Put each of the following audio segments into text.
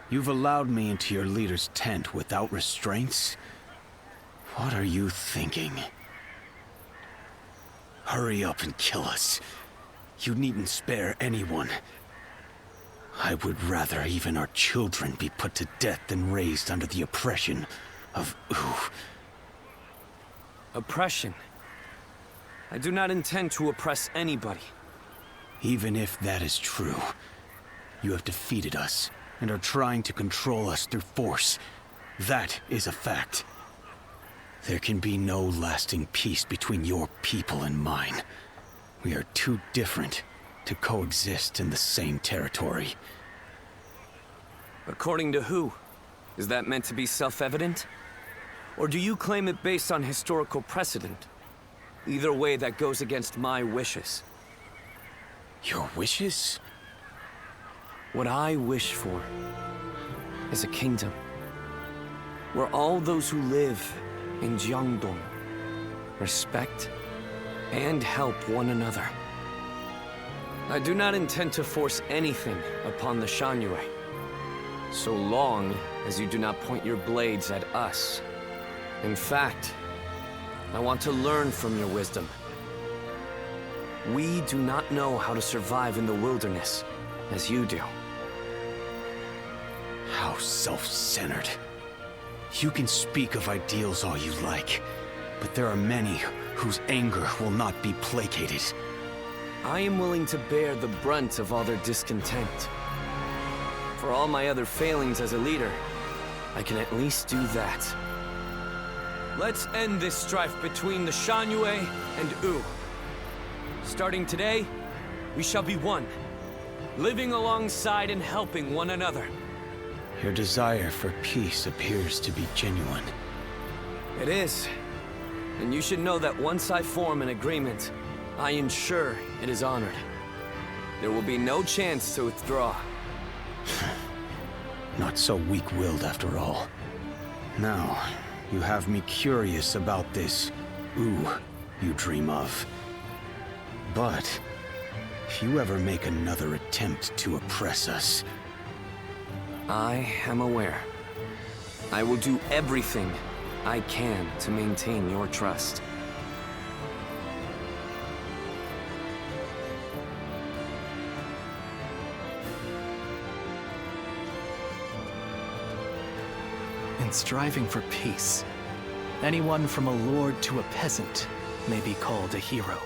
You've allowed me into your leader's tent without restraints? What are you thinking? Hurry up and kill us. You needn't spare anyone. I would rather even our children be put to death than raised under the oppression of Ooh. Oppression? I do not intend to oppress anybody. Even if that is true, you have defeated us and are trying to control us through force. That is a fact. There can be no lasting peace between your people and mine. We are too different to coexist in the same territory. According to who? Is that meant to be self-evident? Or do you claim it based on historical precedent? Either way, that goes against my wishes. Your wishes? What I wish for is a kingdom where all those who live in Jiangdong respect and help one another. I do not intend to force anything upon the Shanyue, so long as you do not point your blades at us. In fact, I want to learn from your wisdom. We do not know how to survive in the wilderness as you do. How self-centered. You can speak of ideals all you like, but there are many whose anger will not be placated. I am willing to bear the brunt of all their discontent. For all my other failings as a leader, I can at least do that. Let's end this strife between the Shanyue and Wu. Starting today, we shall be one, living alongside and helping one another. Your desire for peace appears to be genuine. It is. And you should know that once I form an agreement, I ensure it is honored. There will be no chance to withdraw. Not so weak-willed after all. Now, you have me curious about this Ooh you dream of. But if you ever make another attempt to oppress us... I am aware. I will do everything I can to maintain your trust. In striving for peace, anyone from a lord to a peasant may be called a hero.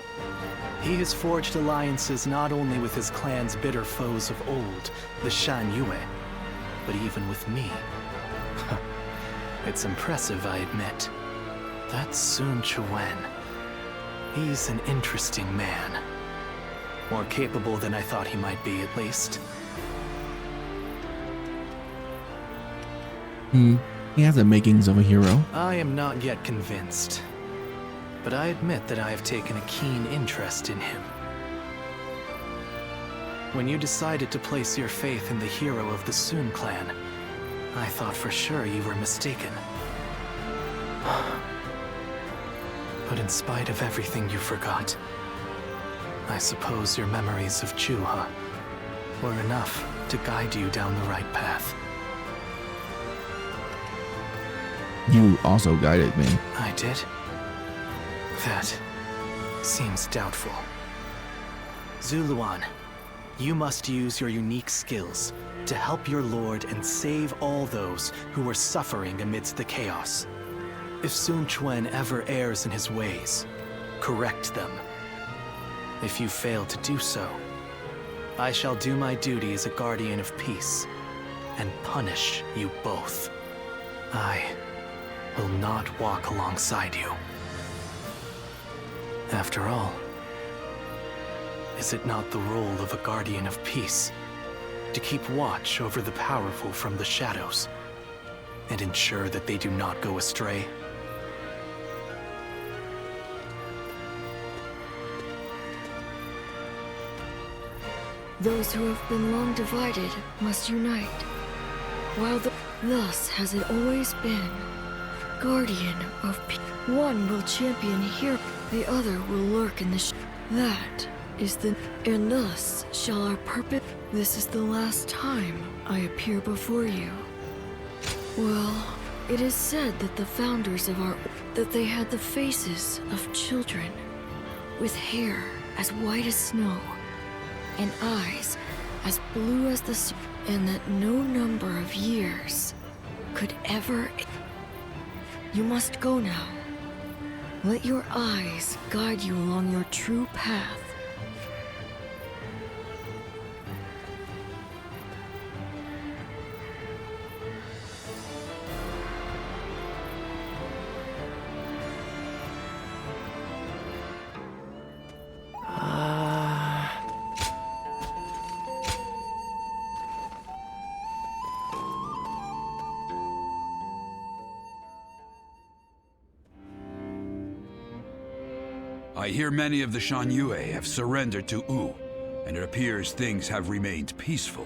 He has forged alliances not only with his clan's bitter foes of old, the Shanyue, but even with me. It's impressive, I admit. That's Sun Quan. He's an interesting man. More capable than I thought he might be, at least. He has the makings of a hero. I am not yet convinced, but I admit that I have taken a keen interest in him. When you decided to place your faith in the hero of the Sun clan, I thought for sure you were mistaken. But in spite of everything you forgot, I suppose your memories of Chuha were enough to guide you down the right path. You also guided me. I did? That seems doubtful. Zuluan, you must use your unique skills to help your lord and save all those who are suffering amidst the chaos. If Sun Quan ever errs in his ways, correct them. If you fail to do so, I shall do my duty as a guardian of peace and punish you both. I will not walk alongside you. After all, is it not the role of a guardian of peace to keep watch over the powerful from the shadows and ensure that they do not go astray? Those who have been long divided must unite. Thus has it always been. Guardian of peace. One will champion here, the other will lurk in the That is the... And thus shall our purpose... This is the last time I appear before you. Well, it is said that the founders of our... that they had the faces of children, with hair as white as snow, and eyes as blue as the sea, and that no number of years could ever... You must go now. Let your eyes guide you along your true path. I hear many of the Shan Yue have surrendered to Wu, and it appears things have remained peaceful.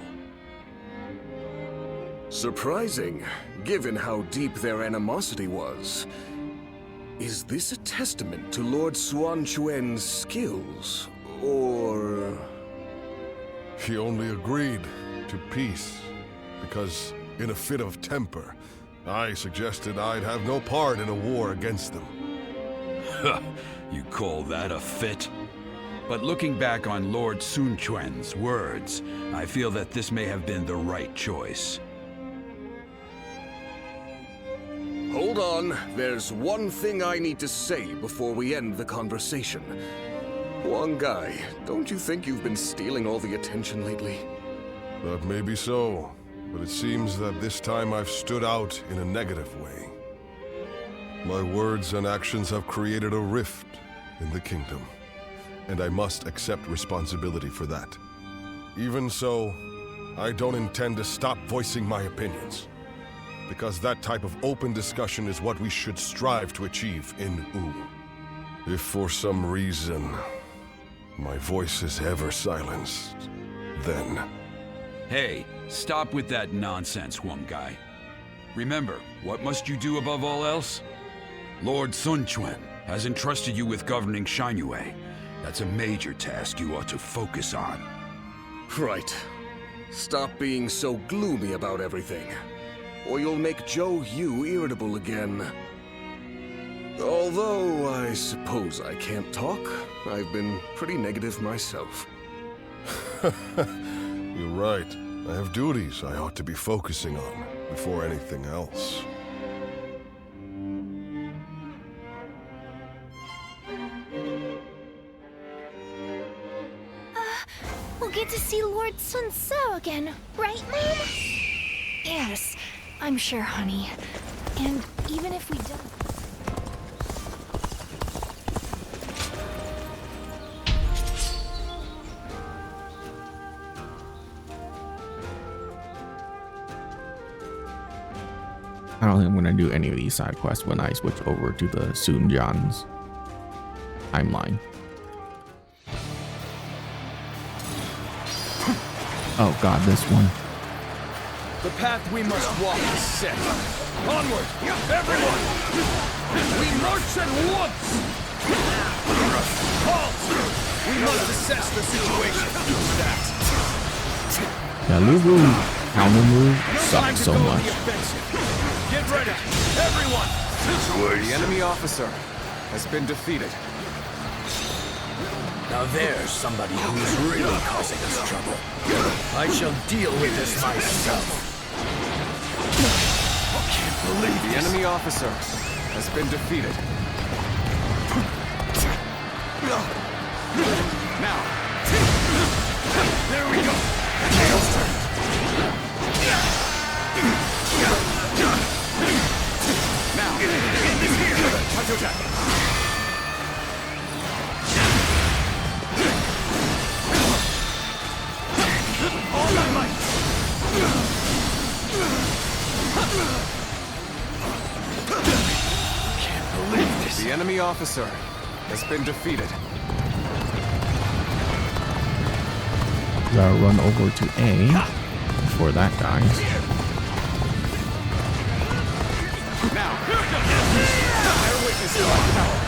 Surprising, given how deep their animosity was. Is this a testament to Lord Suan Chuen's skills, or... He only agreed to peace because, in a fit of temper, I suggested I'd have no part in a war against them. You call that a fit? But looking back on Lord Sun Quan's words, I feel that this may have been the right choice. Hold on, there's one thing I need to say before we end the conversation. Huang Gai, don't you think you've been stealing all the attention lately? That may be so, but it seems that this time I've stood out in a negative way. My words and actions have created a rift in the kingdom, and I must accept responsibility for that. Even so, I don't intend to stop voicing my opinions, because that type of open discussion is what we should strive to achieve in Wu. If for some reason my voice is ever silenced, then... Hey, stop with that nonsense, Huang Gai. Remember, what must you do above all else? Lord Sun Quan has entrusted you with governing Shan Yue. That's a major task you ought to focus on. Right. Stop being so gloomy about everything, or you'll make Zhou Yu irritable again. Although, I suppose I can't talk. I've been pretty negative myself. You're right. I have duties I ought to be focusing on before anything else. We'll get to see Lord Sun So again, right, Mom? Yes, I'm sure, honey. And even if we don't... I don't think I'm gonna do any of these side quests when I switch over to the Sun Jan's timeline. Oh god, this one. The path we must walk is set. Onward, everyone! We march at once! Halt! We must assess the situation. The Lugu counter move sucks so much. Get ready, everyone! The enemy officer has been defeated. Now there's somebody who's really causing us trouble. I shall deal with this myself. I can't believe the enemy officer has been defeated. Now, there we go. Tails turn. Now, he's here. Touch attack. All my might! Can't believe this. The enemy officer has been defeated. Gotta run over to A before that dies. Now, bear witness to our power.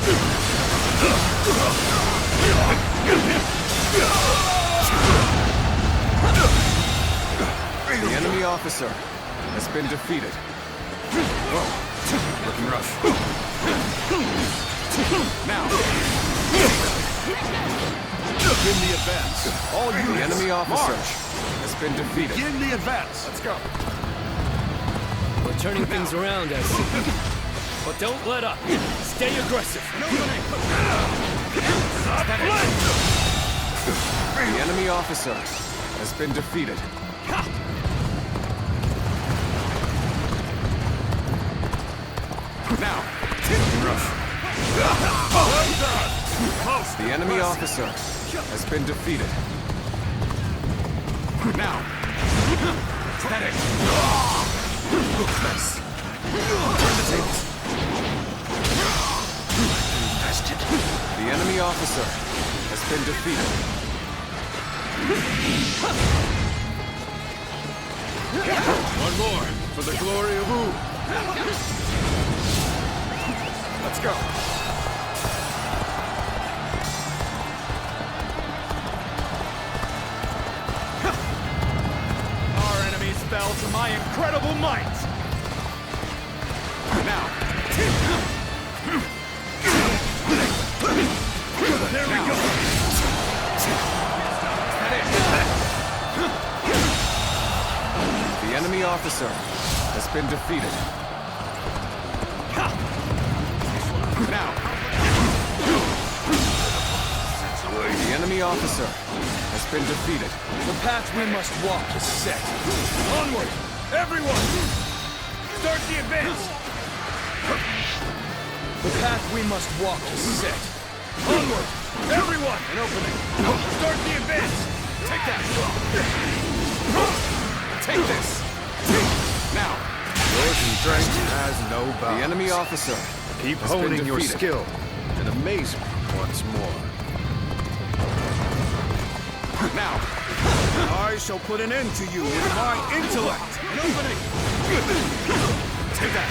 The enemy officer has been defeated. Whoa, looking rough. Now, Begin the advance. All the units, enemy officer march. has been defeated. Begin the advance. Let's go. We're turning things around, I see. But don't let up. Stay aggressive. The enemy officer has been defeated. Now, the enemy officer has been defeated. Now, static. Nice. Turn the tables. The enemy officer has been defeated. One more for the glory of Wu. Let's go. Our enemies fell to my incredible might. Now. There we go. The enemy officer has been defeated. Now. The enemy officer has been defeated. The path we must walk is set. Onward, everyone! Start the advance! The path we must walk is set. Onward, everyone! An opening. Start the advance! Take that! Take this! Now! Your strength has no bounds. The enemy officer Keep has been honing your defeated. skill and amaze me once more. Now! I shall put an end to you with my intellect. An opening. Take that!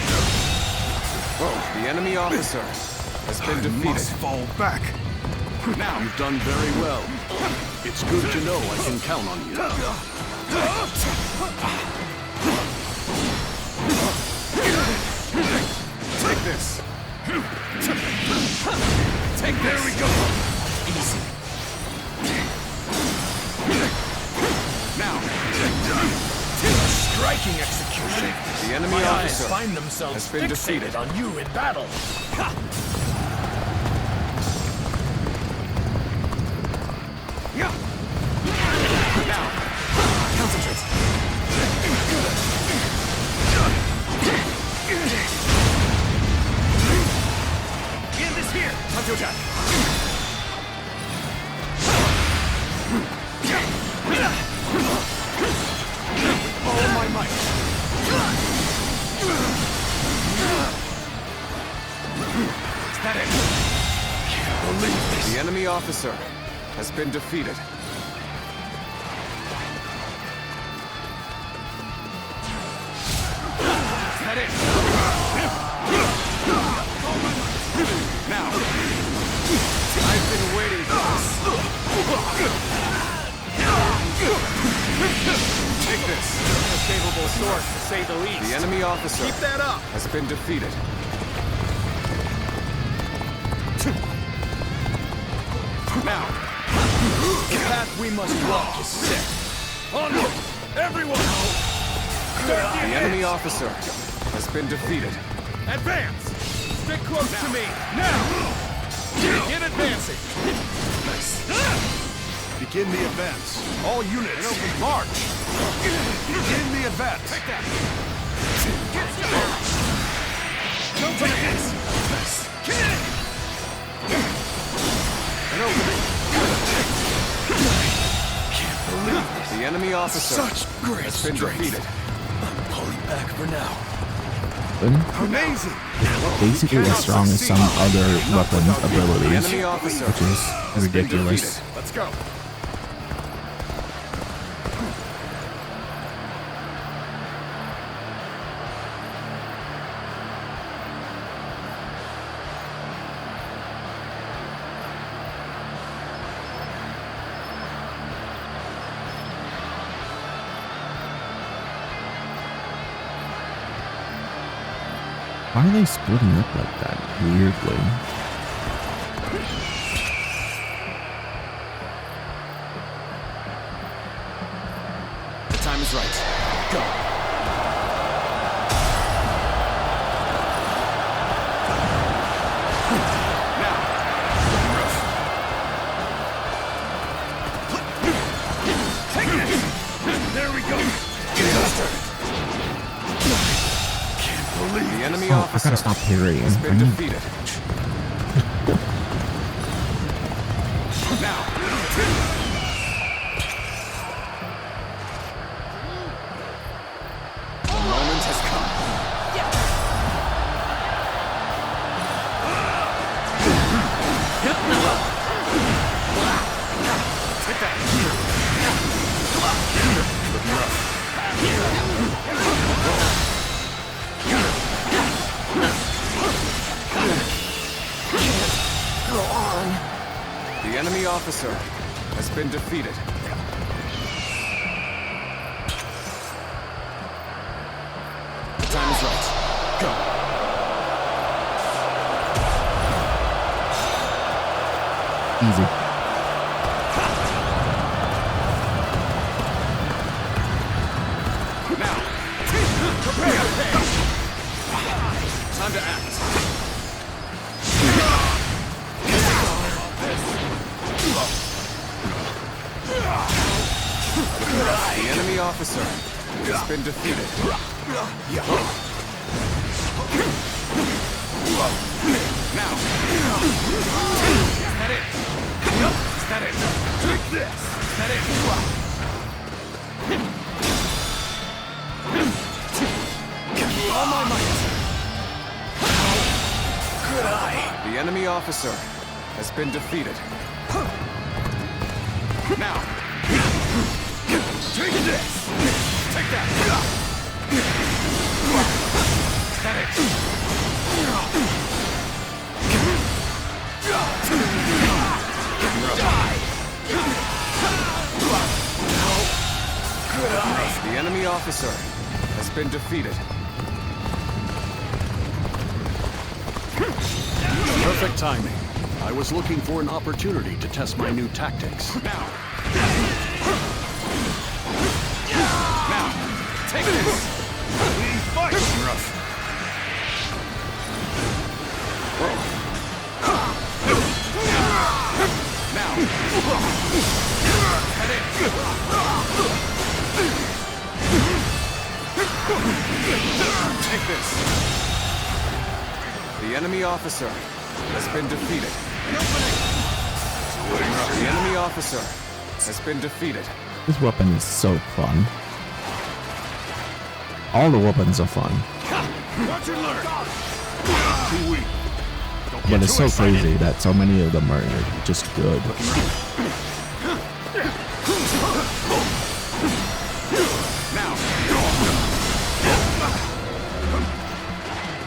Whoa, the enemy officer has been defeated. Must fall back. Now! You've done very well. It's good to know I can count on you. Take this! Take this! There we go. Easy. Now! Striking execution. The enemy My eyes officer find themselves has been fixated defeated. on you in battle. Now! Concentrate! End this here. Tanto-Jack! All my might. Static! Can't believe this. The enemy officer has been defeated. Static! Now! I've been waiting for this. Take this! A capable sword, to say the least. The enemy officer Keep that up. has been defeated. Now! The path we must walk is set. Onward, everyone! Start the The enemy officer has been defeated. advance! Stick close to me, now! Get advancing! Begin the advance. All units, march. Begin the advance. Take that! Don't take this! An opening. Can't believe this. The enemy officer Such great has been strength. defeated. I'm pulling back for now. Amazing. Basically as strong as some other weapons The abilities, enemy officer which is has been ridiculous. defeated. Let's go. Why are they splitting up like that? Weirdly. The time is right. Go. Now. Take this. There we go. Can't believe the enemy Oh, I officer gotta stop parrying. has been defeated. Now. The moment has come. Take that. Looking rough. Go on. The enemy officer has been defeated. The time is right. Go. Easy. Now. Prepare. Time to act. The enemy officer has been defeated. Now. Is that it? Is that it? Take this. Is that it? All my might. Could I? The enemy officer has been defeated. Now. Take this! Take that! Is that it? Die! Good eye! The enemy officer has been defeated. Perfect timing. I was looking for an opportunity to test my new tactics. Now! Now! Take this! We fight! Rough. Now! Head in! Take this! The enemy officer has been defeated. The enemy officer has been defeated. This weapon is so fun. All the weapons are fun. Watch and learn! Too weak. But it's so crazy that so many of them are just good. Now!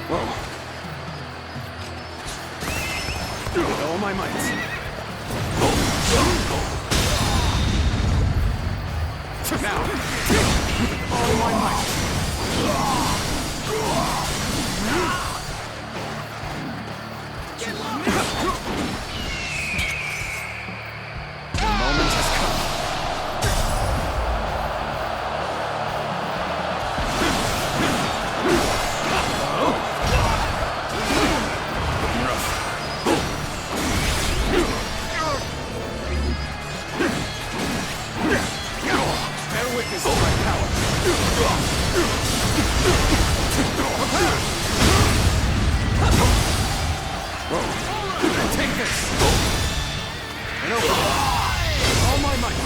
Whoa. With all my might. Now! With all my might. The moment has come. Looking rough. Bear witness to my power. Take this. And over. All my might.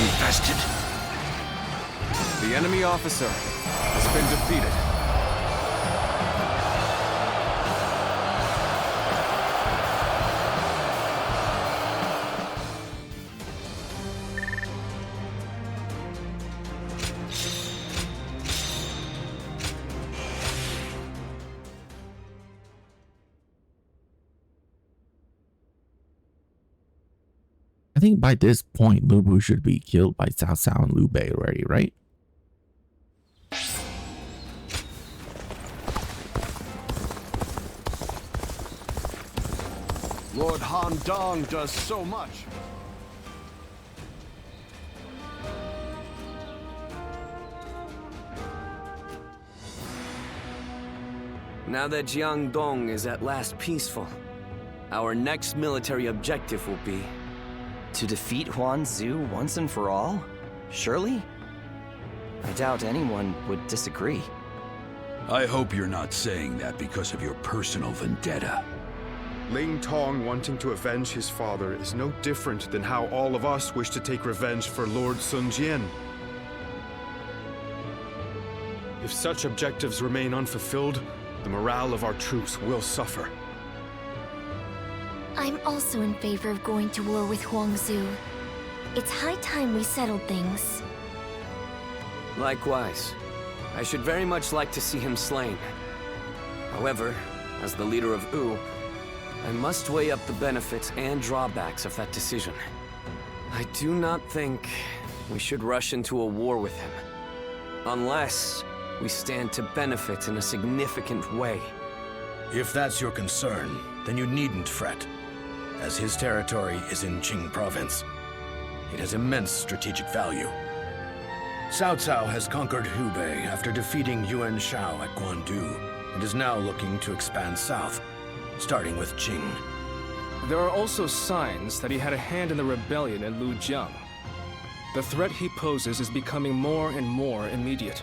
Invested. The enemy officer has been defeated. I think by this point, Lu Bu should be killed by Cao Cao and Liu Bei already, right? Lord Han Dong does so much. Now that Jiangdong is at last peaceful, our next military objective will be... To defeat Huangzu once and for all? Surely? I doubt anyone would disagree. I hope you're not saying that because of your personal vendetta. Ling Tong wanting to avenge his father is no different than how all of us wish to take revenge for Lord Sun Jian. If such objectives remain unfulfilled, the morale of our troops will suffer. I'm also in favor of going to war with Huangzu. It's high time we settled things. Likewise. I should very much like to see him slain. However, as the leader of Wu, I must weigh up the benefits and drawbacks of that decision. I do not think we should rush into a war with him. Unless we stand to benefit in a significant way. If that's your concern, then you needn't fret, as his territory is in Qing province. It has immense strategic value. Cao Cao has conquered Hubei after defeating Yuan Shao at Guandu, and is now looking to expand south, starting with Qing. There are also signs that he had a hand in the rebellion in Lujiang. The threat he poses is becoming more and more immediate.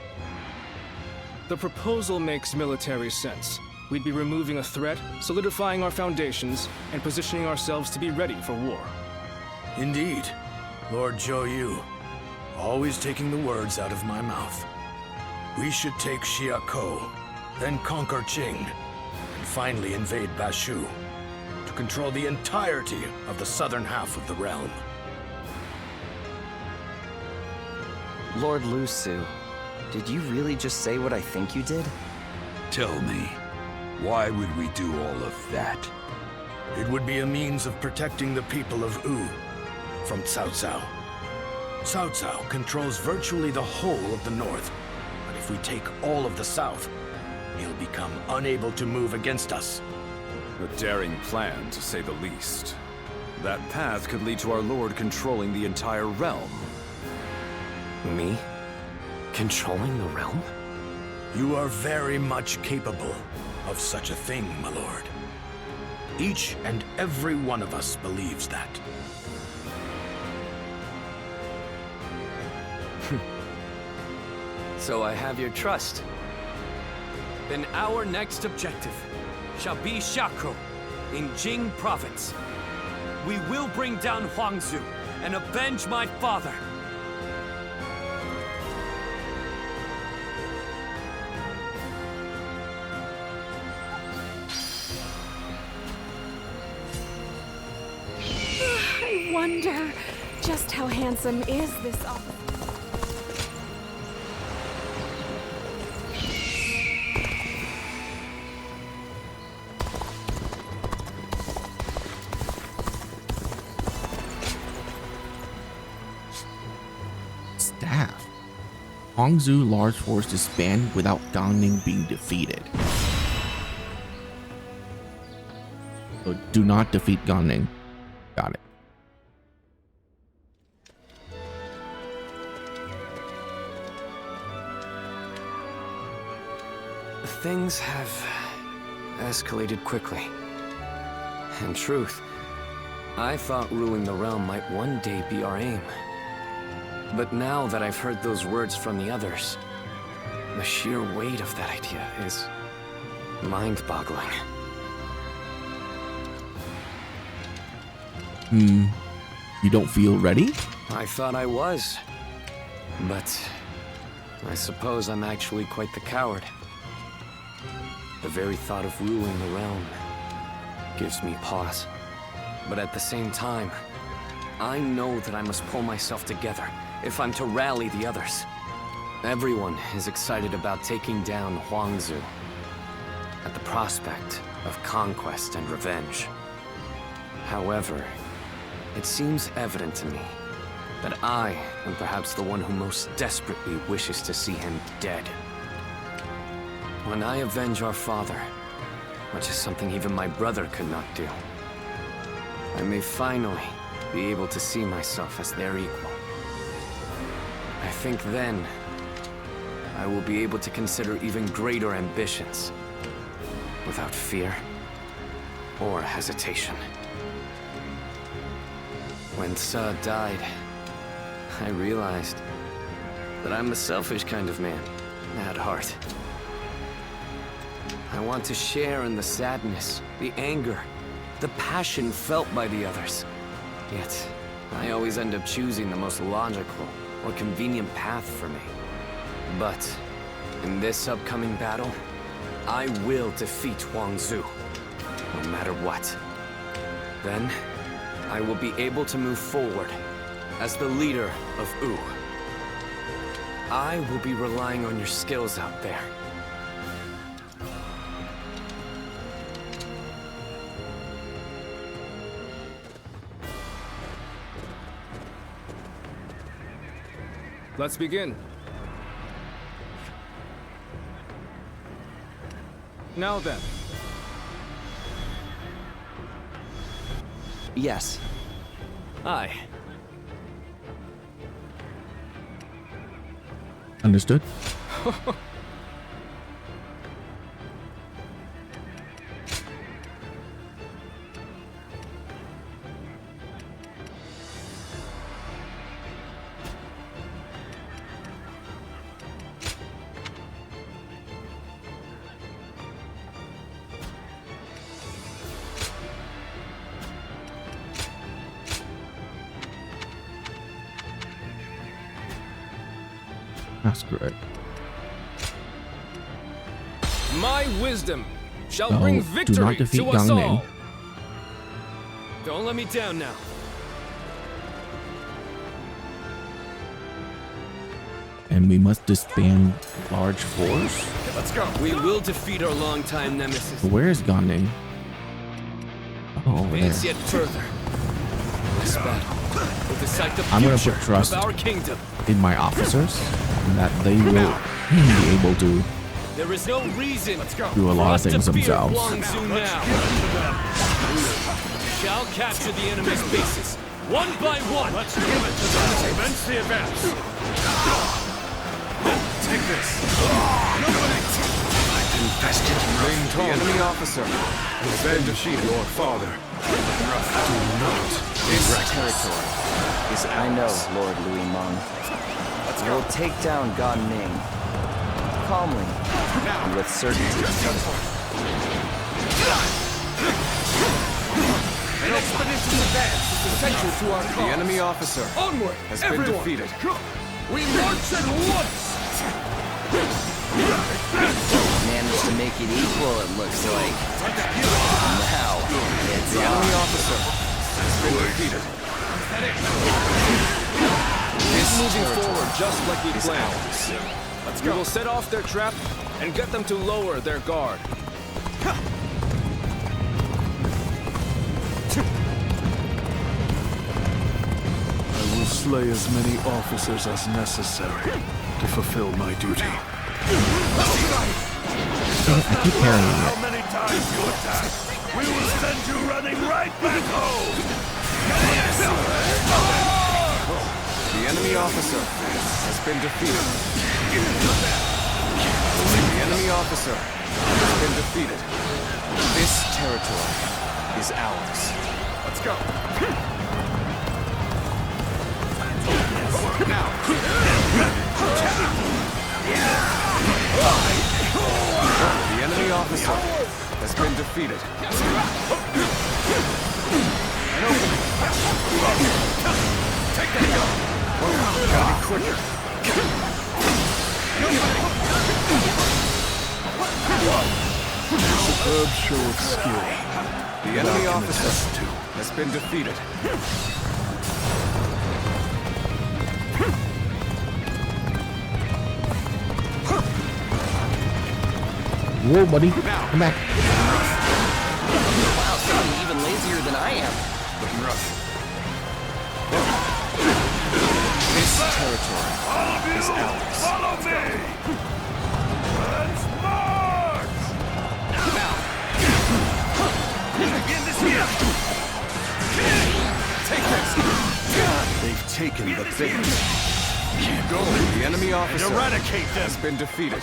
The proposal makes military sense. We'd be removing a threat, solidifying our foundations, and positioning ourselves to be ready for war. Indeed, Lord Zhou Yu, always taking the words out of my mouth. We should take Xiakou, then conquer Qing, and finally invade Bashu, to control the entirety of the southern half of the realm. Lord Lu Su, did you really just say what I think you did? Tell me, why would we do all of that? It would be a means of protecting the people of Wu from Cao Cao. Cao Cao controls virtually the whole of the north, but if we take all of the south, he'll become unable to move against us. A daring plan, to say the least. That path could lead to our lord controlling the entire realm. Me? Controlling the realm? You are very much capable of such a thing, my lord. Each and every one of us believes that. So I have your trust. Then our next objective shall be Xiakou in Jing province. We will bring down Huangzu and avenge my father. I wonder just how handsome is this officer? Staff. Huangzu large force disband without Gangning being defeated. So do not defeat Gangning. Got it. Things have escalated quickly. In truth, I thought ruling the realm might one day be our aim. But now that I've heard those words from the others, the sheer weight of that idea is mind-boggling. You don't feel ready? I thought I was. But I suppose I'm actually quite the coward. The very thought of ruling the realm gives me pause. But at the same time, I know that I must pull myself together if I'm to rally the others. Everyone is excited about taking down Huangzu at the prospect of conquest and revenge. However, it seems evident to me that I am perhaps the one who most desperately wishes to see him dead. When I avenge our father, which is something even my brother could not do, I may finally be able to see myself as their equal. I think then I will be able to consider even greater ambitions without fear or hesitation. When Sa died, I realized that I'm a selfish kind of man at heart. I want to share in the sadness, the anger, the passion felt by the others. Yet, I always end up choosing the most logical or convenient path for me. But, in this upcoming battle, I will defeat Musou, no matter what. Then, I will be able to move forward as the leader of Wu. I will be relying on your skills out there. Let's begin. Now then. Yes. Aye. Understood. That's correct. My wisdom shall So, bring do victory not defeat to us Gang Ning. all. Don't let me down now. And we must disband large force? Let's go. We will defeat our longtime nemesis. Where is Gang Ning? Oh, over there. Advance yet further. This battle will decide the I'm gonna future put trust of our kingdom. in my officers, and that they will be able to There is no reason do a lot of things themselves. Musou now. Shall capture the enemy's bases one by one. Let's give it to them. Commence the advance. Take this. Infested The enemy officer has been defeated. your father. Do not. This territory is I know, Lord Louis Mon. We'll take down Gan Ning. Calmly, and with certainty. An expedition's advance is essential to our cause. The enemy officer Onward, has been everyone. defeated. We march at once. Managed to make it equal, it looks like. Now, it's The enemy officer has been defeated. It's moving forward just like we planned. We will set off their trap and get them to lower their guard. I will slay as many officers as necessary to fulfill my duty. I keep carrying it. How many times you attack, we will send you running right back home! The enemy officer has been defeated. The enemy officer has been defeated. This territory is ours. Let's go. Now. The enemy officer has been defeated. An opening. Take that gun. Gotta be quicker. Superb show of skill. The enemy officer has been defeated. Whoa, buddy. Come back. Wow, someone even lazier than I am. Looking rough. This territory is ours. Follow me! Let's march! Now. Begin this here! nothing but bait. Go! The enemy officer eradicate them! has been defeated.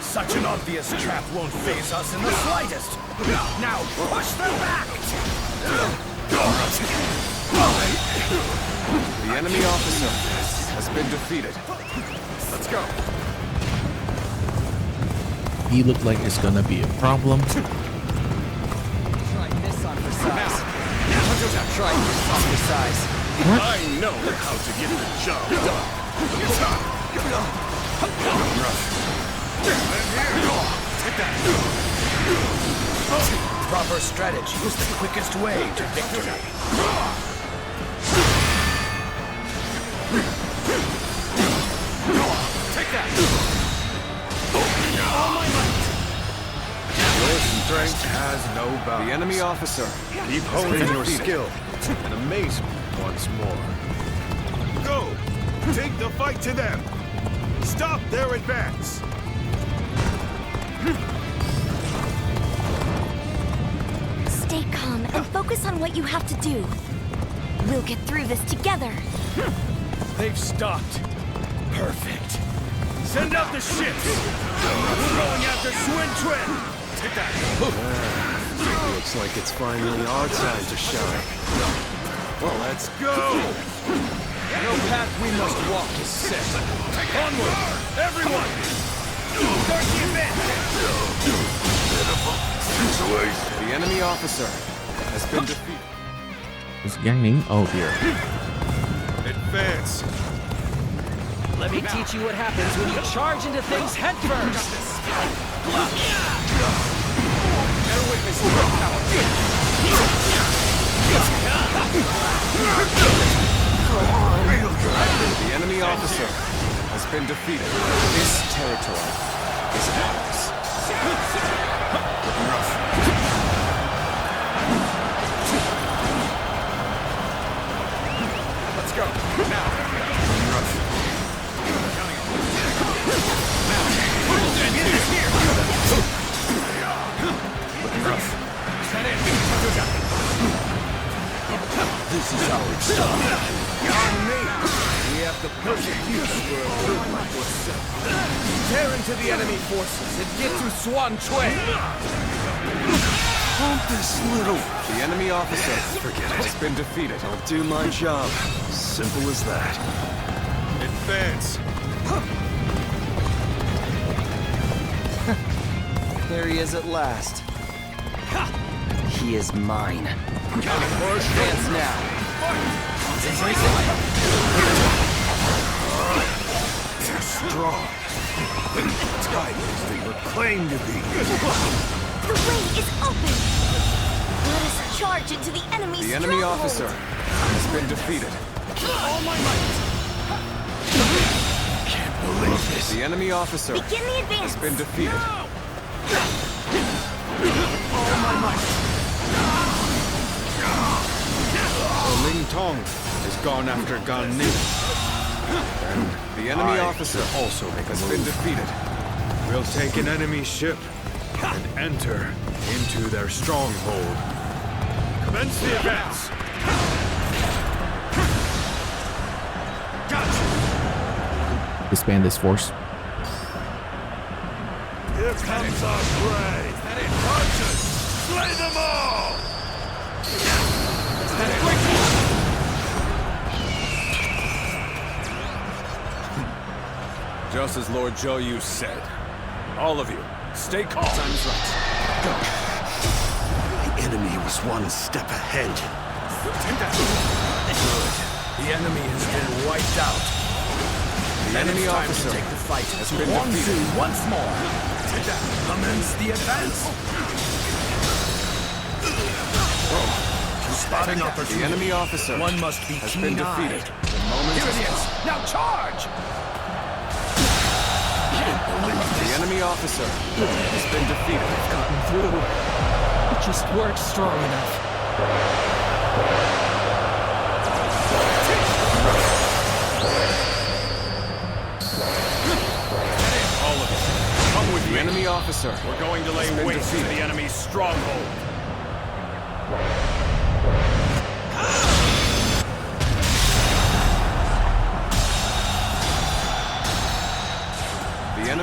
Such an obvious trap won't faze us in the slightest. Now, push them back! The enemy officer has been defeated. Let's go. He looked like it's gonna be a problem. Try this on for size. Try this on for size. I know how to get the job done. Proper strategy is the quickest way to victory. Take that! All my might! Your strength has no bounds. The enemy officer. Keep honing your skill and amaze me once more. Go! Take the fight to them! Stop their advance! Stay calm and focus on what you have to do. We'll get through this together. They've stopped. Perfect. Send out the ships! We're going after Cheathrough! Take that! Looks like it's finally our time to shine. Well, let's go! No path we must walk is set. Onward! Everyone! Start the event! The enemy officer has been defeated. It's gaining. Oh dear. Advance! Let me teach you what happens when you charge into things headfirst. Never witnessed great power. The enemy officer has been defeated. This territory is ours. Looking rough. Let's go. Now. Looking rough. Looking rough. This is how it's done. On me! We have the perfect use for a word like yourself. Tear into the enemy forces and get to Cheathrough! Hold this little... The enemy officer has been defeated. I'll do my job. Simple as that. Advance! There he is at last. He is mine. Advance now. They're strong. Tight as they were claimed to be. The way is open. Let us charge into the enemy's The enemy stronghold. officer has been defeated. All my might! Can't believe this. The enemy officer Begin the advance. has been defeated. All my might! Ling Tong has gone after Gan Ning. And The enemy I officer also make a has move. been defeated. We'll take an enemy ship and enter into their stronghold. Commence the advance! Gotcha! Disband this force. Here comes our prey! Archers! Slay them all! Just as Lord Zhou Yu said. All of you, stay calm. Time's right. Go. The enemy was one step ahead. Good. The enemy has been wiped out. The enemy Time officer to take the fight has to been Musou defeated. once more. Commence the advance. Spotting The opportunity. enemy officer One must be has been defeated. The moment Here is it is. come. Now charge! The enemy officer has been defeated. Gotten through. It just weren't strong enough. All of it. Come with The me. enemy officer We're going to lay has been waste to defeated. the enemy's stronghold.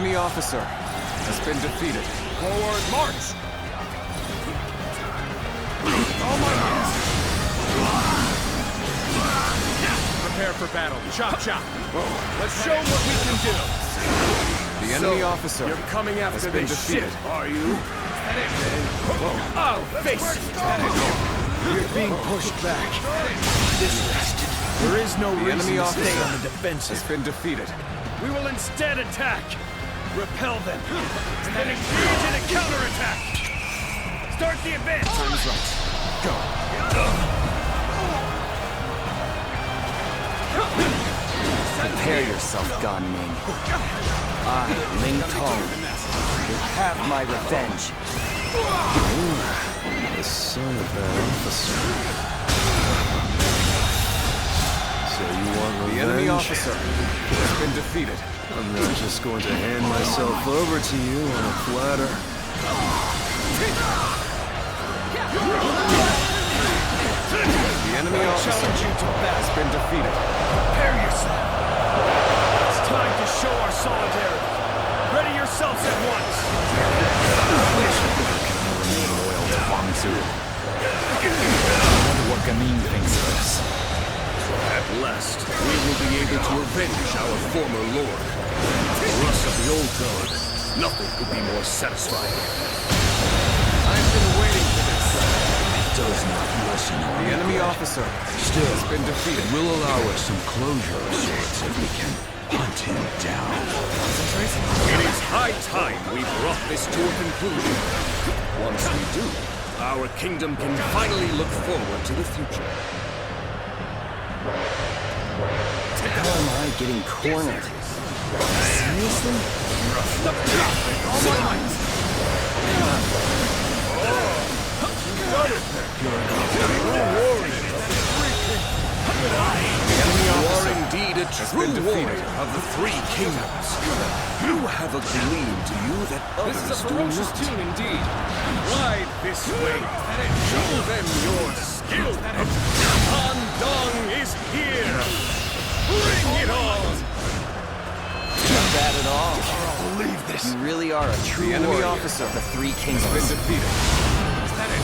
enemy officer has been defeated. Forward march! All my men! Prepare for battle. Chop chop. Let's show what we can do. The enemy officer You're coming after has been this shit, defeated. are you? Oh, face it! You're being pushed back. Distracted. There is no The enemy reason to stay officer on the defensive. has been defeated. We will instead attack. Repel them. And then engage in a counterattack. Start the advance. Time's right. Go. Prepare yourself, Gan Ning. I, Ling Tong, will have my revenge. The son of that officer. So you want revenge? The enemy officer has been defeated. I'm not just going to hand myself over to you on a platter. The enemy officer has been defeated. Prepare yourself. It's time to show our solidarity. Ready yourselves at once. Remain loyal to Musou. I wonder what Gamin thinks of this. At last, we will be able to avenge our former lord. For us of the old guard, nothing could be more satisfying. I've been waiting for this. Does not listen. The enemy officer has been defeated. Will allow us some closure of sorts if we can hunt him down. It is high time we brought this to a conclusion. Once we do, our kingdom can finally look forward to the future. How am I getting cornered? Seriously? All my might. You are indeed a true warrior of the three kingdoms. You have a gleam to you that This is a others do ferocious not. tune indeed. Ride this way. Show them your skill. Han Dong is here. Bring it on. Not bad at all. I'll believe this. You really are a true The enemy warrior officer of the three has kingdoms. been defeated. Is that it?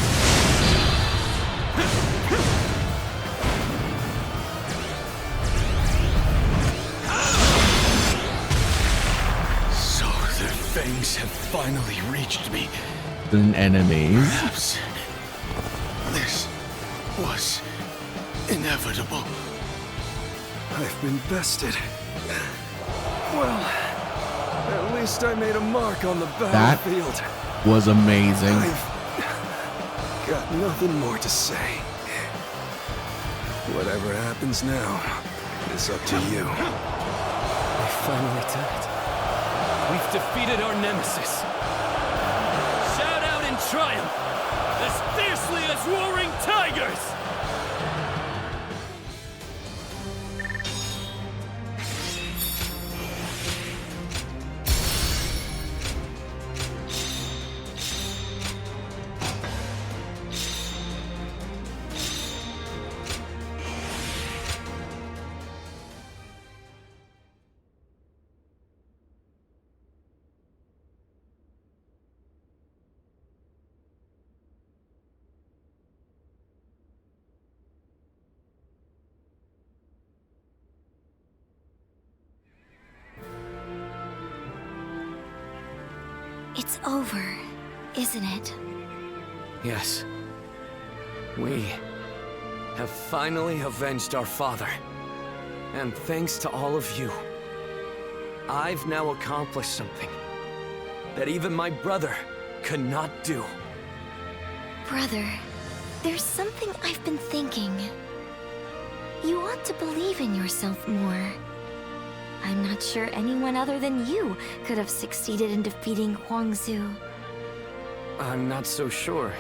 So their fangs have finally reached me. Than enemies. Perhaps this was inevitable. I've been bested. Well, at least I made a mark on the That battlefield. was amazing. I've got nothing more to say. Whatever happens now, it's up to you. We finally did it. We've defeated our nemesis. Shout out in triumph, as fiercely as roaring tigers! It's over, isn't it? Yes. We have finally avenged our father. And thanks to all of you, I've now accomplished something that even my brother could not do. Brother, there's something I've been thinking. You ought to believe in yourself more. I'm not sure anyone other than you could have succeeded in defeating Musou. I'm not so sure.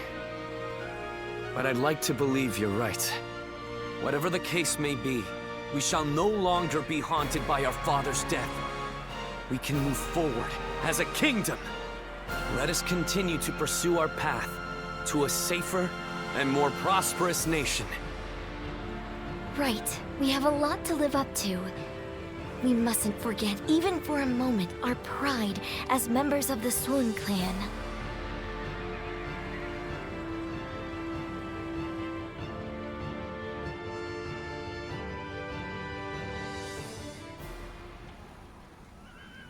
But I'd like to believe you're right. Whatever the case may be, we shall no longer be haunted by our father's death. We can move forward as a kingdom. Let us continue to pursue our path to a safer and more prosperous nation. Right, we have a lot to live up to. We mustn't forget, even for a moment, our pride as members of the Sun clan.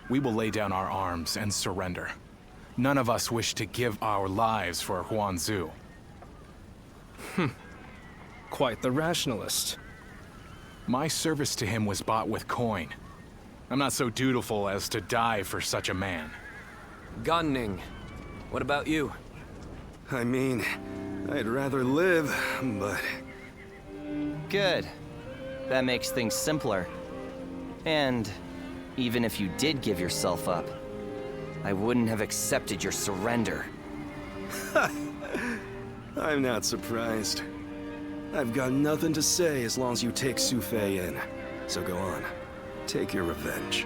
We will lay down our arms and surrender. None of us wish to give our lives for Huanzu. Quite the rationalist. My service to him was bought with coin. I'm not so dutiful as to die for such a man. Gunning, what about you? I mean, I'd rather live, but... Good. That makes things simpler. And even if you did give yourself up, I wouldn't have accepted your surrender. I'm not surprised. I've got nothing to say as long as you take Su Fei in. So go on. Take your revenge.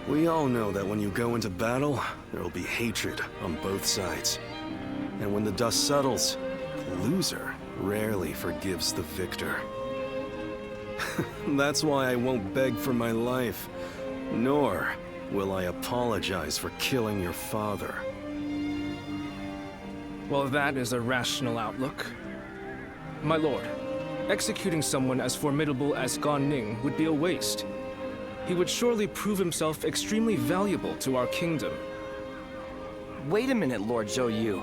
We all know that when you go into battle, there will be hatred on both sides. And when the dust settles, the loser rarely forgives the victor. That's why I won't beg for my life, nor will I apologize for killing your father. Well, that is a rational outlook. My lord, executing someone as formidable as Gan Ning would be a waste. He would surely prove himself extremely valuable to our kingdom. Wait a minute, Lord Zhou Yu.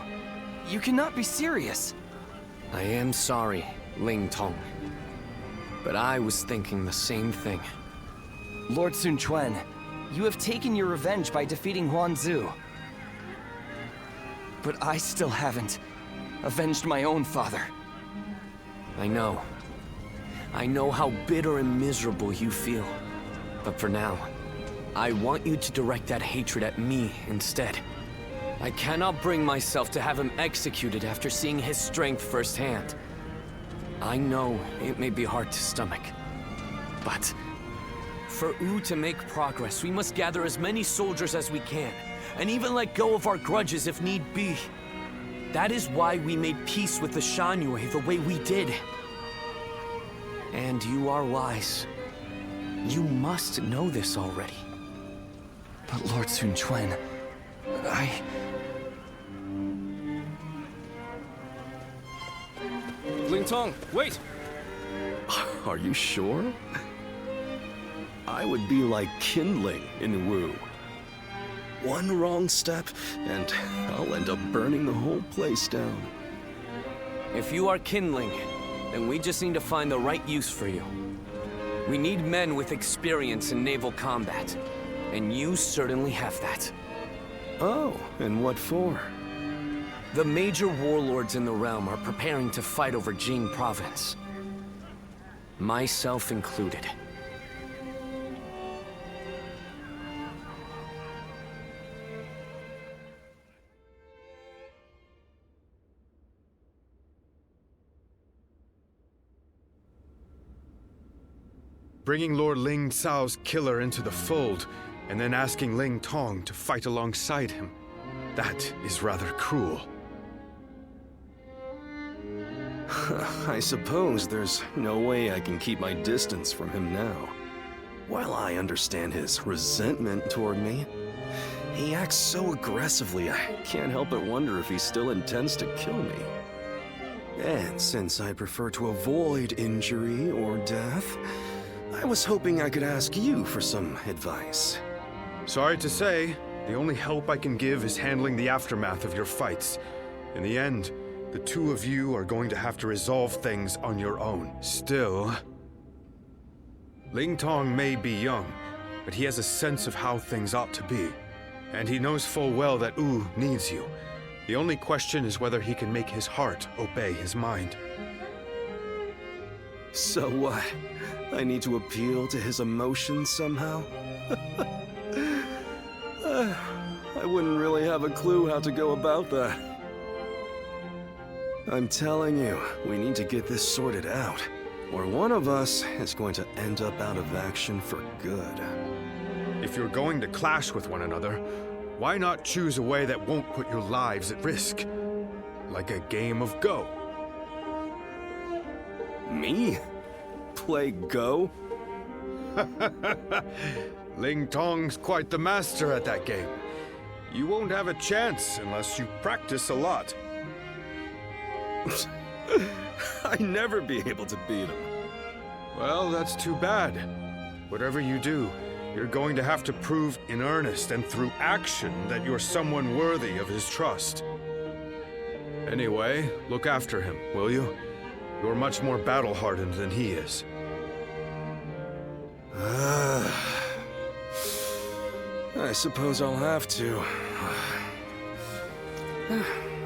You cannot be serious. I am sorry, Ling Tong. But I was thinking the same thing. Lord Sun Quan, you have taken your revenge by defeating Huanzu. But I still haven't avenged my own father. I know. I know how bitter and miserable you feel. But for now, I want you to direct that hatred at me instead. I cannot bring myself to have him executed after seeing his strength firsthand. I know it may be hard to stomach, but for Wu to make progress, we must gather as many soldiers as we can, and even let go of our grudges if need be. That is why we made peace with the Shanyue the way we did. And you are wise. You must know this already. But Lord Sun Quan, Ling Tong, wait! Are you sure? I would be like kindling in Wu. One wrong step, and I'll end up burning the whole place down. If you are kindling, then we just need to find the right use for you. We need men with experience in naval combat, and you certainly have that. Oh, and what for? The major warlords in the realm are preparing to fight over Jing province. Myself included. Bringing Lord Ling Cao's killer into the fold, and then asking Ling Tong to fight alongside him. That is rather cruel. I suppose there's no way I can keep my distance from him now. While I understand his resentment toward me, he acts so aggressively I can't help but wonder if he still intends to kill me. And since I prefer to avoid injury or death, I was hoping I could ask you for some advice. Sorry to say, the only help I can give is handling the aftermath of your fights. In the end, the two of you are going to have to resolve things on your own. Still, Ling Tong may be young, but he has a sense of how things ought to be. And he knows full well that Wu needs you. The only question is whether he can make his heart obey his mind. So what? I need to appeal to his emotions somehow? I wouldn't really have a clue how to go about that. I'm telling you, we need to get this sorted out, or one of us is going to end up out of action for good. If you're going to clash with one another, why not choose a way that won't put your lives at risk? Like a game of Go. Me? Play Go? Ling Tong's quite the master at that game. You won't have a chance unless you practice a lot. I'd never be able to beat him. Well, that's too bad. Whatever you do, you're going to have to prove in earnest and through action that you're someone worthy of his trust. Anyway, look after him, will you? You're much more battle-hardened than he is. I suppose I'll have to.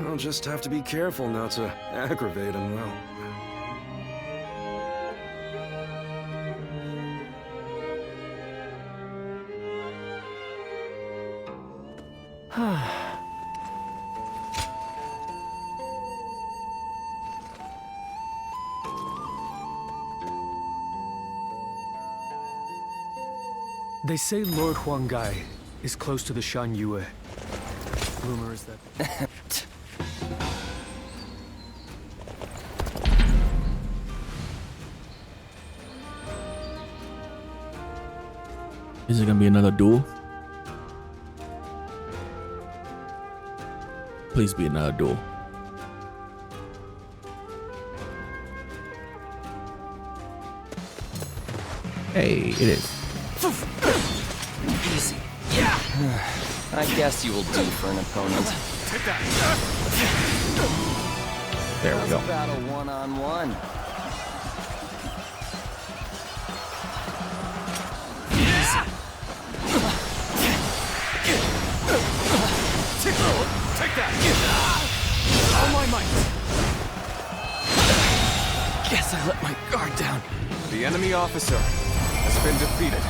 I'll just have to be careful not to aggravate him, though. They say Lord Huanggai is close to the Shan Yue. Rumor is that... Is it gonna be another duel? Please be another duel. Hey, it is. Easy. Yeah. I guess you will do for an opponent. Take that. There we go. Battle one-on-one. Take that. All my might. Guess I let my guard down. The enemy officer has been defeated.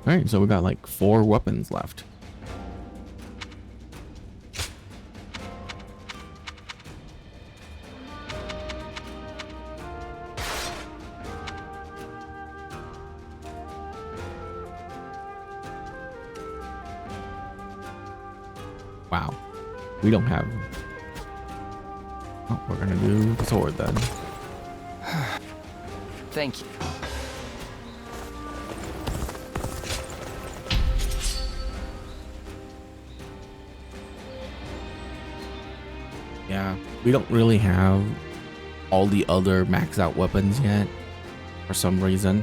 All right, so we got like 4 weapons left. Wow, we don't have. Oh, we're gonna do the sword then. Thank you. Yeah, we don't really have all the other maxed out weapons yet for some reason.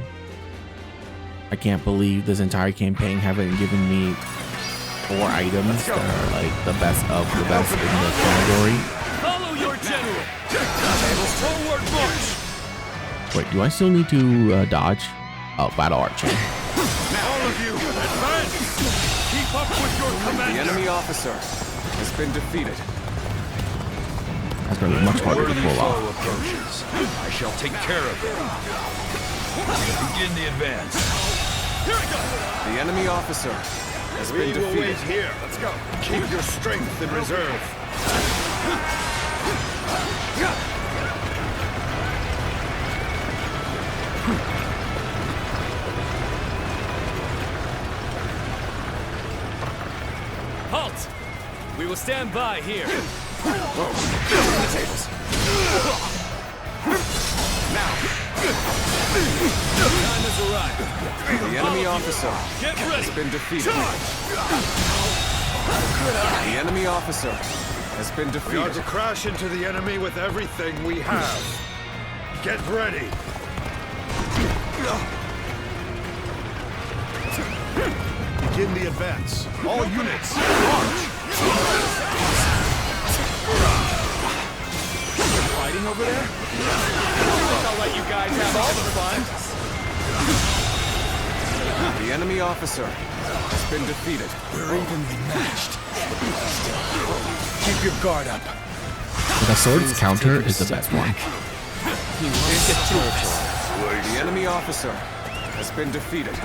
I can't believe this entire campaign haven't given me 4 items that are like the best of the best in the category. Follow your general. Forward march. Wait, do I still need to dodge? Oh, battle archer. Now all of you, advance. Keep up with your commander. The enemy officer has been defeated. That's gonna be much harder to pull off. Approaches. I shall take care of it. Begin the advance. Here we go. The enemy officer has been defeated. We will wait here. Let's go. Keep your strength in reserve. Halt! We will stand by here. Now. Time has arrived. The enemy officer has been defeated. The enemy officer has been defeated. We are to crash into the enemy with everything we have. Get ready. Begin the advance. All units, march! Fighting over there? I think I'll let you guys have all the fun. The enemy officer has been defeated. We're evenly matched. Keep your guard up. The sword's counter is the best one. The enemy officer has been defeated.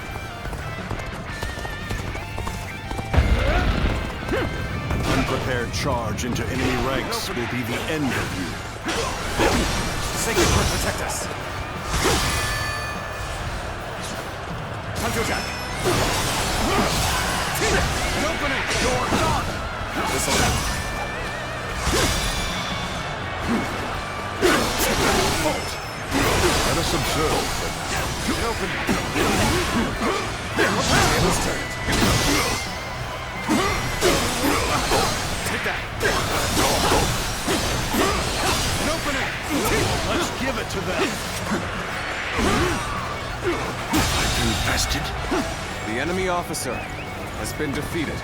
An unprepared charge into enemy ranks will be the end of you. Sacred Heart, protect us! Time to attack! An opening! You're gone! This'll happen. Let us observe. An opening! Tables turned. Take that! An opening! Let's give it to them. I've invested. The enemy officer has been defeated.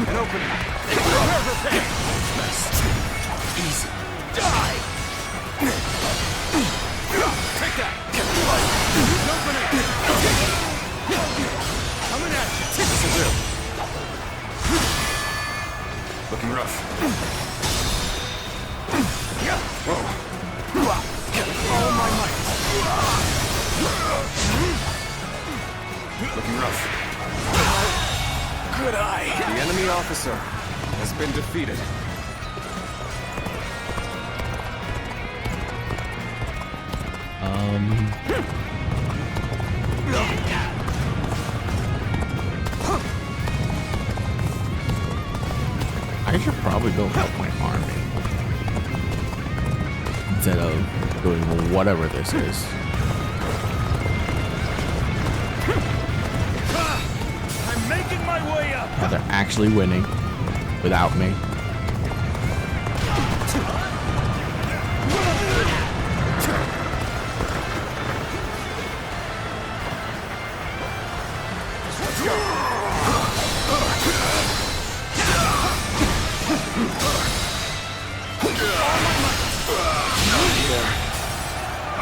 An opening! Easy. Die! Take that! An opening! Coming at you! This'll do. Looking rough. Whoa. All my might. Looking rough. Good eye. The enemy officer has been defeated. I should probably go help my army instead of doing whatever this is. I'm making my way up. Yeah, they're actually winning without me.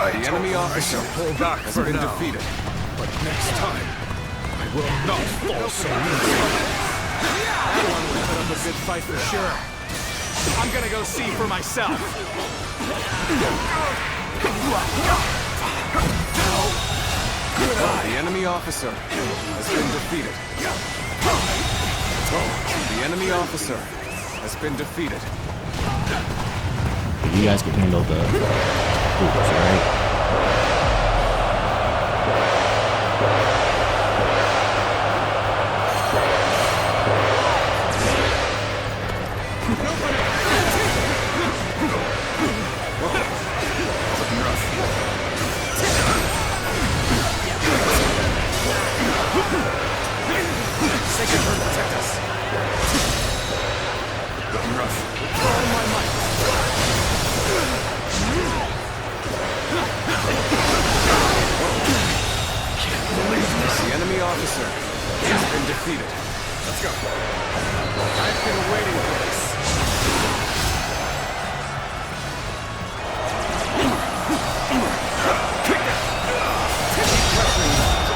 The enemy officer pull back has for been now. defeated. But next time, I will not fall so easily. That one will put up a good fight for sure. I'm gonna go see for myself. The enemy officer has been defeated. The enemy officer has been defeated. You guys can handle the troops, right? Looking rough. Sacred Heart, protect us. Looking rough. All my might. The enemy officer has been defeated. Let's go. I've been waiting for this.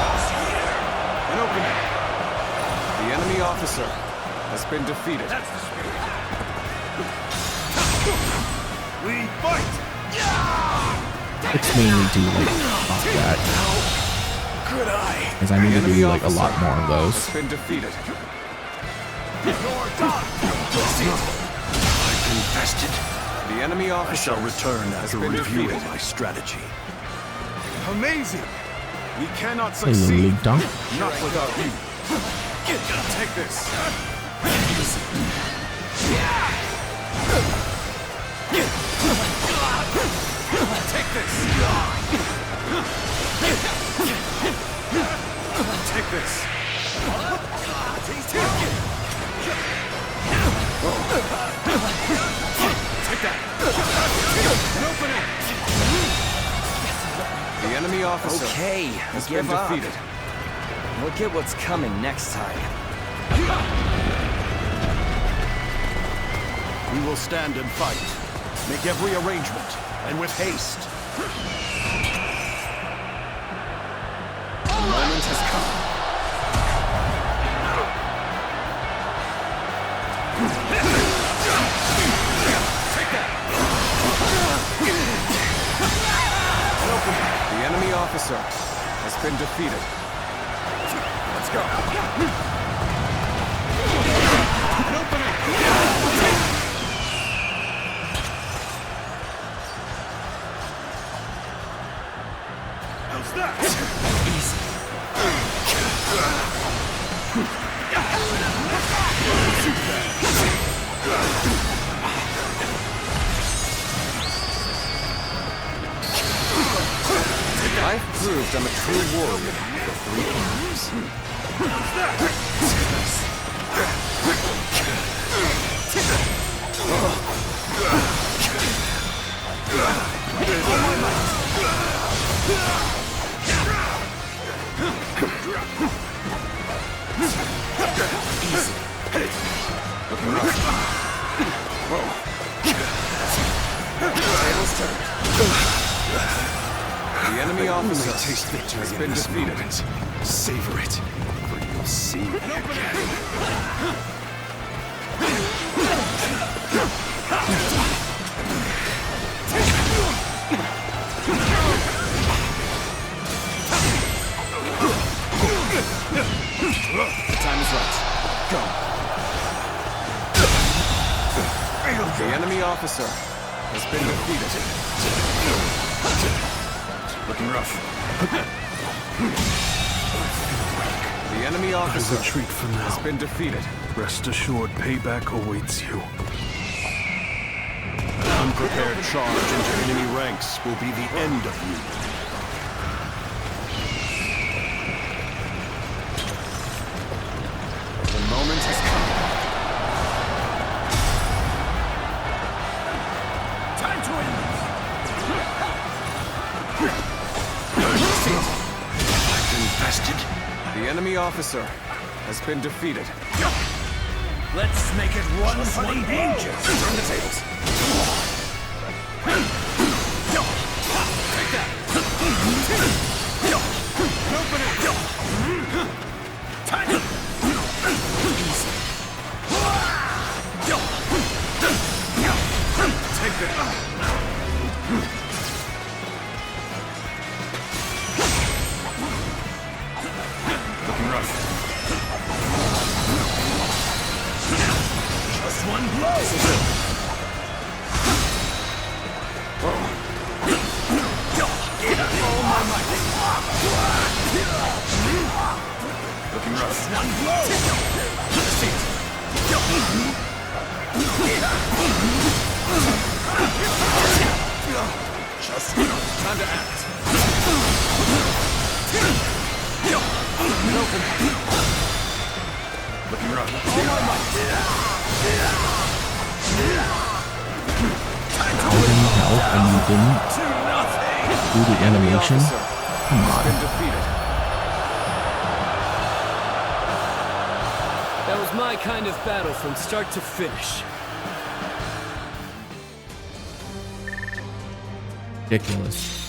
An opening. The enemy officer has been defeated. That's the spirit. We fight. It's mainly to like off that. Good eye. Because I need to do like a lot more of those. Has been defeated. You're done. I've invested. The enemy I officer shall return after been reviewing defeated. my strategy. Amazing! We cannot Hey, succeed. League Dunk. Not without you. Take this. Take this. Take this. Take that. An opening. The enemy officer has been give up. defeated. Look at what's coming next time. We will stand and fight. Make every arrangement, and with haste. The moment has come. Take that! been defeated. Let's go. How's that? I've proved I'm a true warrior for 3 kingdoms. Looking rough. Whoa. Tables turned. The enemy officer taste victory has been defeated. Moment. Savor it, for you'll see. The time is right. Go. The enemy officer has been defeated. Looking rough. The enemy officer retreat for now. has been defeated. Rest assured, payback awaits you. An unprepared charge into enemy ranks will be the end of you. The moment has come. Time to end I've invested. The enemy officer has been defeated. Let's make it run for the ages. Turn the tables. Take that. Open it. Time. Take that. Looking rough. Just one blow. Whoa. All my might. Looking rough. Just one blow. Seat. Just time to act. Looking rough. all my might. Thousand health and you didn't do the animation? Come on. That was my kind of battle from start to finish. Ridiculous.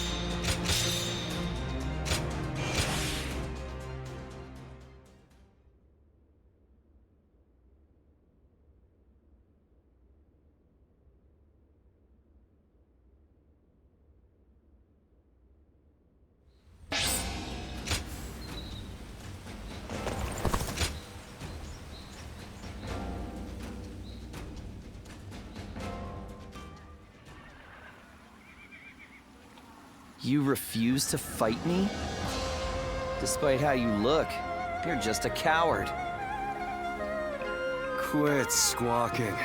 You refuse to fight me? Despite how you look, you're just a coward. Quit squawking.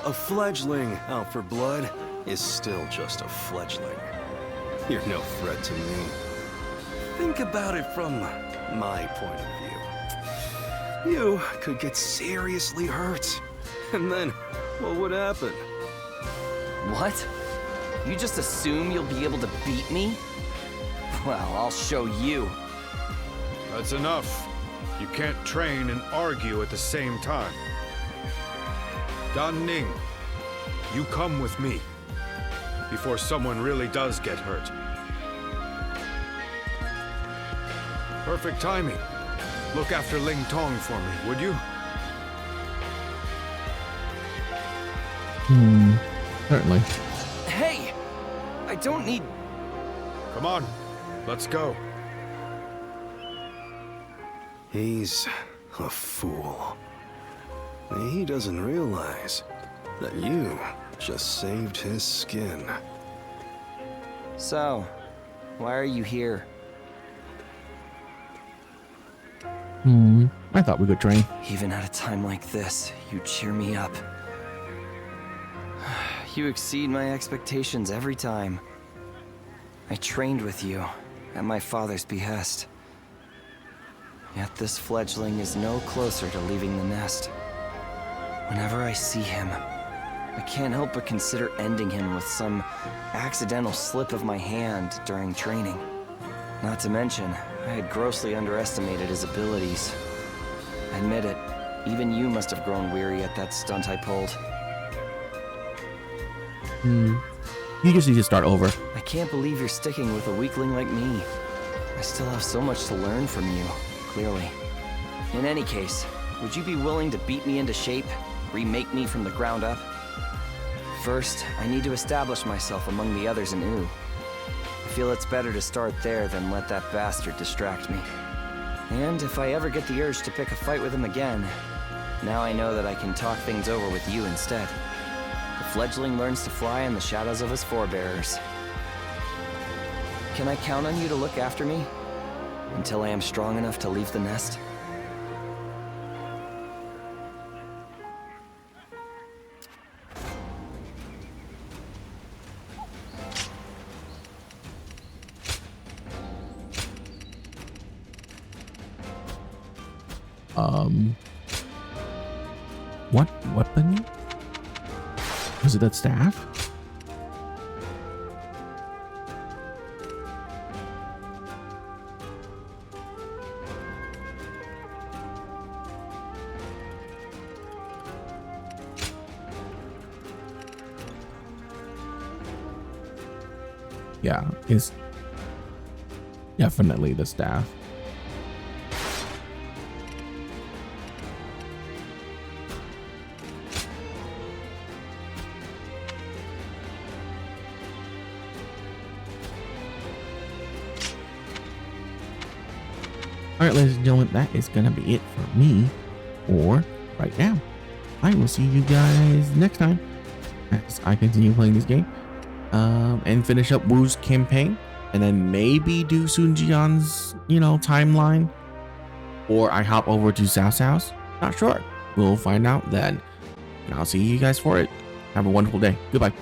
A fledgling out for blood is still just a fledgling. You're no threat to me. Think about it from my point of view. You could get seriously hurt. And then, what would happen? What? You just assume you'll be able to beat me? Well, I'll show you. That's enough. You can't train and argue at the same time. Dan Ning, you come with me. Before someone really does get hurt. Perfect timing. Look after Ling Tong for me, would you? Certainly. Hey! I don't need... Come on, let's go. He's a fool. He doesn't realize that you just saved his skin. So, why are you here? I thought we could train. Even at a time like this, you cheer me up. You exceed my expectations every time. I trained with you, at my father's behest. Yet this fledgling is no closer to leaving the nest. Whenever I see him, I can't help but consider ending him with some accidental slip of my hand during training. Not to mention, I had grossly underestimated his abilities. Admit it, even you must have grown weary at that stunt I pulled. You just need to start over. I can't believe you're sticking with a weakling like me. I still have so much to learn from you, clearly. In any case, would you be willing to beat me into shape, remake me from the ground up? First, I need to establish myself among the others in Wu. I feel it's better to start there than let that bastard distract me. And if I ever get the urge to pick a fight with him again, now I know that I can talk things over with you instead. The fledgling learns to fly in the shadows of his forebearers. Can I count on you to look after me? Until I am strong enough to leave the nest? What weapon? Was it that staff? Yeah, it's definitely the staff. Alright, ladies and gentlemen, that is going to be it for me for right now. I will see you guys next time as I continue playing this game and finish up Wu's campaign, and then maybe do Sun Jian's, timeline, or I hop over to Cao Cao's. Not sure. We'll find out then, and I'll see you guys for it. Have a wonderful day. Goodbye.